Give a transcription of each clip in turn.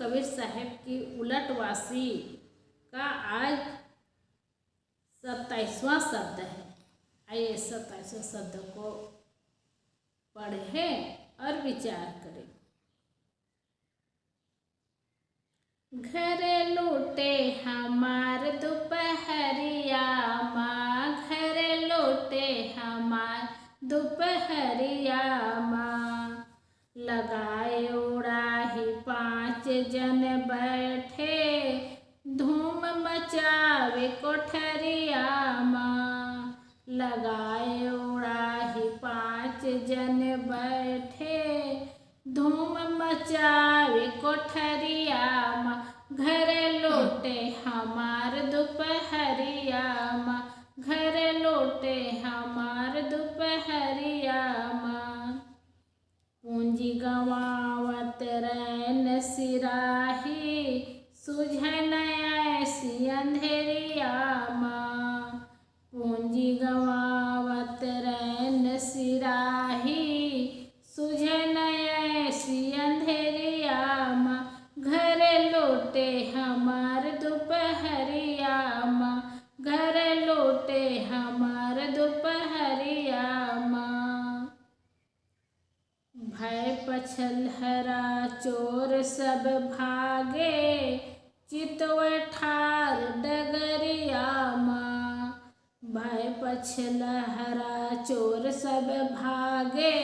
कबीर साहब की उलटवासी का आज 27वां शब्द है। आइए 27वें शब्द को पढ़ें और विचार करें। घर लूटे हमार दोपहरिया माँ, घर लूटे हमार दोपहरिया माँ, लगाए उड़ाही 5 जन बैठे, धूम मचावे कोठरिया माँ, लगाए उड़ाही 5 जन बैठे, धूम मचावे कोठरिया माँ, घर लौटे हमार दोपहरिया माँ, घर लौटे हमार दोपहरिया माँ, पूंजी गंवावत रैन सिराही, सुझन ऐसी अंधेरिया माँ, पूंजी गंवावत रैन सिराही, सुझन ऐसी अंधेरिया माँ, घर लौटे हमार दोपहरिया माँ, घर लौटे हमार दोपहरिया माँ, भय पछलहरा चोर सब भागे, चितवर ठार डगरिया माँ, भय पछलहरा चोर सब भागे,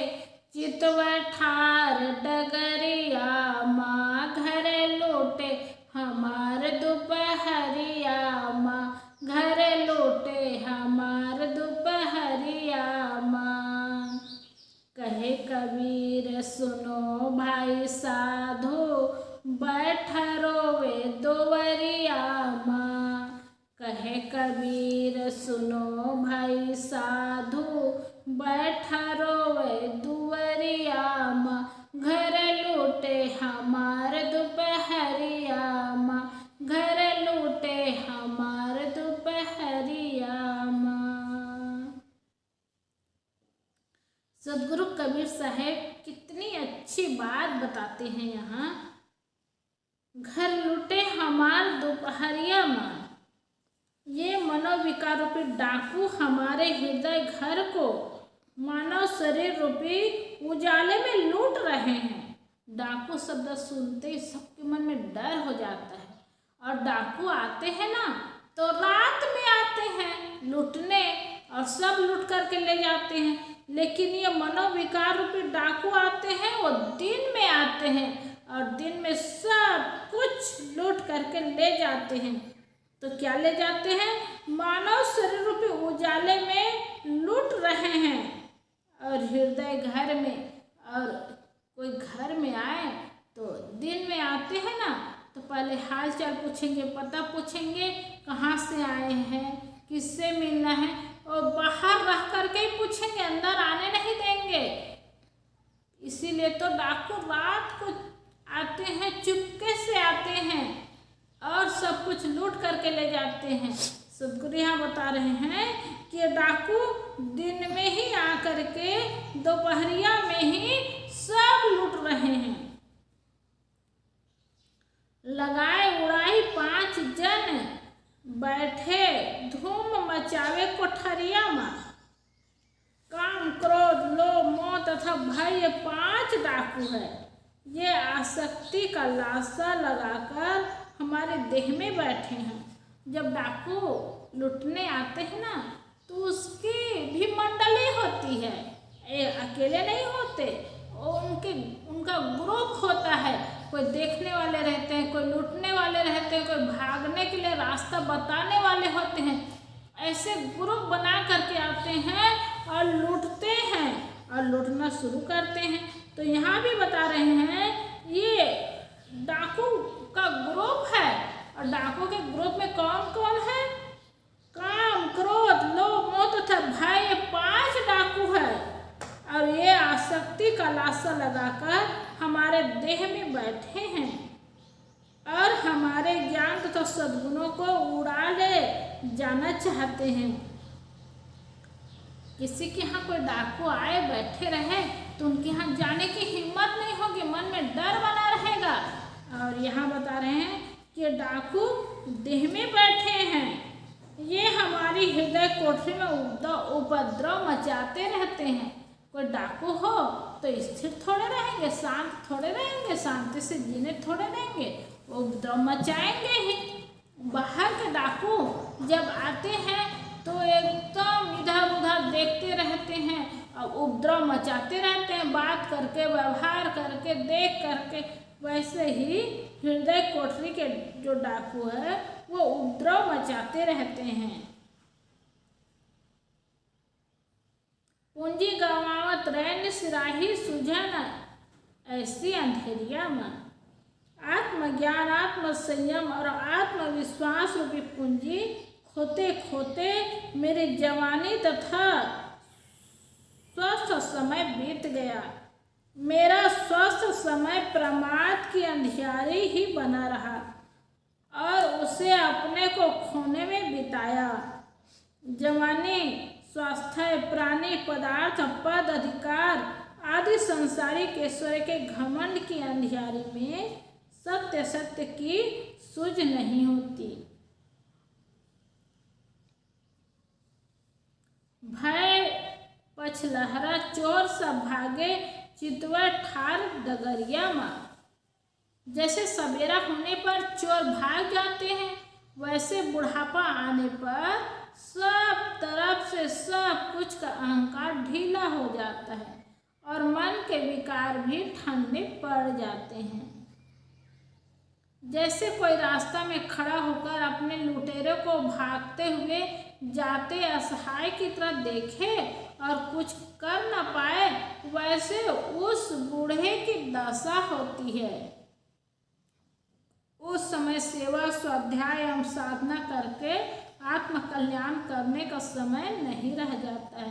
चितवर ठार डगरिया माँ, घर लौटे हमार दोपहरिया माँ, घर लौटे हमार दोपहरिया माँ, कहे कबीर सुनो भाई साधु, बैठ रोवे दोवरिया माँ, कहे कबीर सुनो भाई साधु, बैठ रोवे दुवरिया माँ, घर लूटे हमार दोपहरिया माँ, घर लूटे हमार दोपहरिया माँ। सदगुरु कबीर साहब कितनी अच्छी बात बताते हैं यहाँ। घर लूटे हमार दोपहरिया माँ, ये मनोविकार रूपी डाकू हमारे हृदय घर को मानव शरीर रूपी उजाले में लूट रहे हैं। डाकू शब्द सुनते ही सबके मन में डर हो जाता है, और डाकू आते हैं ना तो रात में आते हैं लूटने, और सब लूट करके ले जाते हैं। लेकिन ये मनोविकार रूपी डाकू आते हैं, वो दिन में आते हैं और दिन में सब कुछ लूट करके ले जाते हैं। तो क्या ले जाते हैं? मानव शरीर रूपी उजाले में लूट रहे हैं। और हृदय घर में, और कोई घर में आए तो दिन में आते हैं ना, तो पहले हाल चाल पूछेंगे, पता पूछेंगे, कहाँ से आए हैं, किससे मिलना है, और बाहर रह करके ही पूछेंगे, अंदर आने नहीं देंगे। इसीलिए तो डाकू रात को आते हैं, चुपके से आते हैं और सब कुछ लूट करके ले जाते हैं। सदगुरु यहाँ बता रहे हैं कि डाकू दिन में ही आकर के दोपहरिया में ही सब लूट रहे हैं। लगाए उड़ाई 5 जन बैठे, धूम मचावे कोठरिया में। काम, क्रोध, लोभ, मोह तथा भय, ये 5 डाकू है। ये आसक्ति का लाशा लगाकर हमारे देह में बैठे हैं। जब डाकू लुटने आते हैं ना, तो उसकी भी मंडली होती है, ये अकेले नहीं होते, और उनका ग्रुप होता है। कोई देखने वाले रहते हैं, कोई लूटने वाले रहते हैं, कोई भागने के लिए रास्ता बताने वाले होते हैं। ऐसे ग्रुप बना करके आते हैं और लूटते हैं और लूटना शुरू करते हैं। तो यहाँ भी बता रहे हैं ये डाकू का ग्रुप है, और डाकू के ग्रुप में कौन कौन है? काम, क्रोध, लोभ, मोह तथा भय, 5 डाकू है। और ये आसक्ति का लाशा लगाकर हमारे देह में बैठे हैं और हमारे ज्ञान तथा सद्गुणों को उड़ा ले जाना चाहते हैं। किसी के यहाँ कोई डाकू आए बैठे रहे तो उनके यहाँ जाने की हिम्मत नहीं होगी, मन में डर बना रहेगा। और यहाँ बता रहे हैं कि डाकू देह में बैठे हैं। ये हमारी हृदय कोठरी में उपद्रव मचाते रहते हैं। कोई डाकू हो तो स्थिर थोड़े रहेंगे, शांत थोड़े रहेंगे, शांति से जीने थोड़े रहेंगे, उपद्रव मचाएंगे ही। बाहर के डाकू जब आते हैं तो एकदम इधर उधर देखते रहते हैं और उपद्रव मचाते रहते हैं, बात करके, व्यवहार करके, देख करके। वैसे ही हृदय कोठरी के जो डाकू है वो उपद्रव मचाते रहते हैं। पूंजी गंवावत रैन सिराही सुझन ऐसी अंधेरिया में। आत्मज्ञान, आत्म संयम और आत्मविश्वास रूपी पूंजी खोते खोते मेरी जवानी तथा स्वस्थ समय बीत गया। मेरा स्वस्थ समय प्रमाद की अंधियारी ही बना रहा और उसे अपने को खोने में बिताया। जवानी, स्वास्थ्य, प्राणी, पदार्थ, पद, अधिकार आदि संसारिक ऐश्वर्य के घमंड की अंधियारी में सत्य सत्य की सूझ नहीं होती। भय पछलहरा चोर सब भागे चितवा ठार डगरिया माँ। जैसे सवेरा होने पर चोर भाग जाते हैं, वैसे बुढ़ापा आने पर सब तरफ से सब कुछ का अहंकार ढीला हो जाता है और मन के विकार भी ठंडे पड़ जाते हैं। जैसे कोई रास्ता में खड़ा होकर अपने लुटेरे को भागते हुए जाते असहाय की तरह देखे और कुछ कर न पाए, वैसे उस बूढ़े की दशा होती है। उस समय सेवा, स्वाध्याय एवं साधना करके आत्म कल्याण करने का समय नहीं रह जाता है।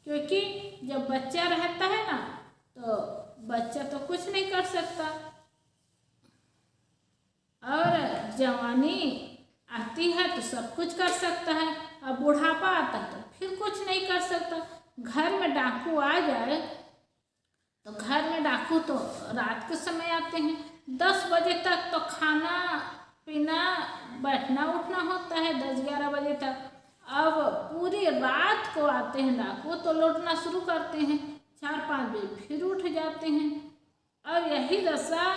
क्योंकि जब बच्चा रहता है ना, तो बच्चा तो कुछ नहीं कर सकता, और जवानी आती है तो सब कुछ कर सकता है, और बुढ़ापा आता है तो फिर कुछ नहीं कर सकता। घर में डाकू आ जाए तो घर में डाकू तो रात के समय आते हैं, 10 बजे तक तो खाना पीना, बैठना उठना होता है, 10-11 बजे तक। अब पूरी रात को आते हैं डाकू तो लौटना शुरू करते हैं, 4-5 बजे फिर उठ जाते हैं। और यही दशा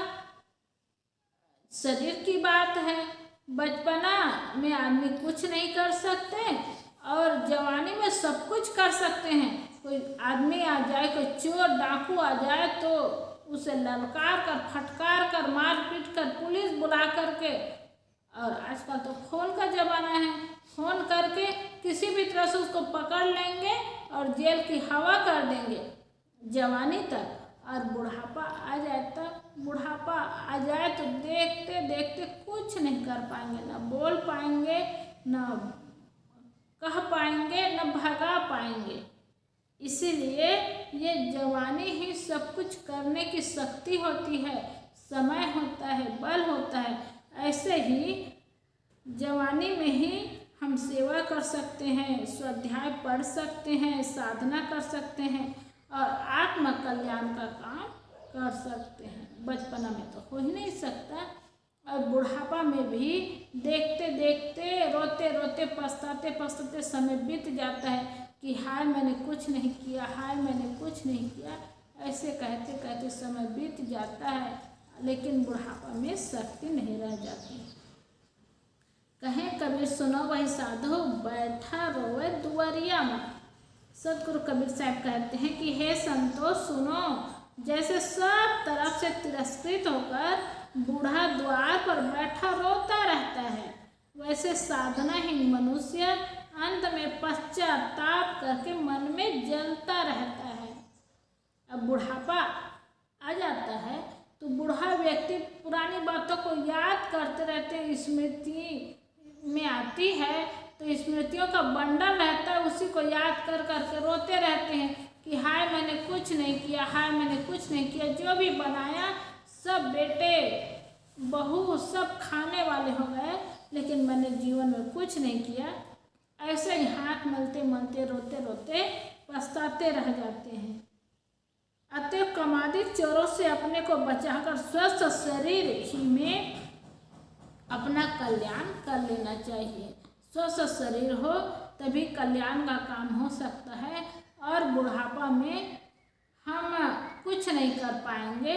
शरीर की बात है। बचपना में आदमी कुछ नहीं कर सकते और जवानी में सब कुछ कर सकते हैं। कोई आदमी आ जाए, कोई चोर डाकू आ जाए तो उसे ललकार कर, फटकार कर, मार पीट कर, पुलिस बुला करके, और आजकल तो फ़ोन का ज़माना है, फ़ोन करके किसी भी तरह से उसको पकड़ लेंगे और जेल की हवा कर देंगे जवानी तक। और बुढ़ापा आ जाए तब, बुढ़ापा आ जाए तो देखते देखते कुछ नहीं कर पाएंगे, ना बोल पाएंगे, ना कह पाएंगे, ना भगा पाएंगे। इसीलिए ये जवानी ही सब कुछ करने की शक्ति होती है, समय होता है, बल होता है। ऐसे ही जवानी में ही हम सेवा कर सकते हैं, स्वाध्याय पढ़ सकते हैं, साधना कर सकते हैं और आत्म कल्याण का काम कर सकते हैं। बचपना में तो हो ही नहीं सकता, और बुढ़ापा में भी देखते देखते, रोते रोते, पछताते पछताते समय बीत जाता है कि हाय मैंने कुछ नहीं किया, हाय मैंने कुछ नहीं किया। ऐसे कहते कहते समय बीत जाता है, लेकिन बुढ़ापा में शक्ति नहीं रह जाती। कहें कबीर सुनो वही साधु बैठा रोवे दुआरिया में। सदगुरु कबीर साहब कहते हैं कि हे संतों सुनो, जैसे सब तरफ से तिरस्कृत होकर बूढ़ा द्वार पर बैठा रोता रहता है, वैसे साधनाहीन मनुष्य अंत में पश्चाताप करके मन में जलता रहता है। अब बुढ़ापा आ जाता है तो बूढ़ा व्यक्ति पुरानी बातों को याद करते रहते हैं, स्मृति में आती है तो स्मृतियों का बंडल रहता है, उसी को याद कर करके रोते रहते हैं कि हाय मैंने कुछ नहीं किया, हाय मैंने कुछ नहीं किया। जो भी बनाया सब बेटे बहू सब खाने वाले हो गए, लेकिन मैंने जीवन में कुछ नहीं किया। ऐसे ही हाथ मलते मलते, रोते रोते पछताते रह जाते हैं। अतः कामादि चोरों से अपने को बचाकर स्वस्थ शरीर ही में अपना कल्याण कर लेना चाहिए। स्वस्थ शरीर हो तभी कल्याण का काम हो सकता है, और बुढ़ापा में हम कुछ नहीं कर पाएंगे।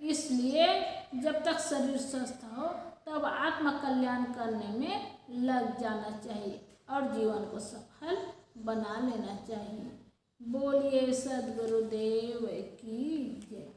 इसलिए जब तक शरीर स्वस्थ हो तब आत्म कल्याण करने में लग जाना चाहिए और जीवन को सफल बना लेना चाहिए। बोलिए सद्गुरुदेव की जय।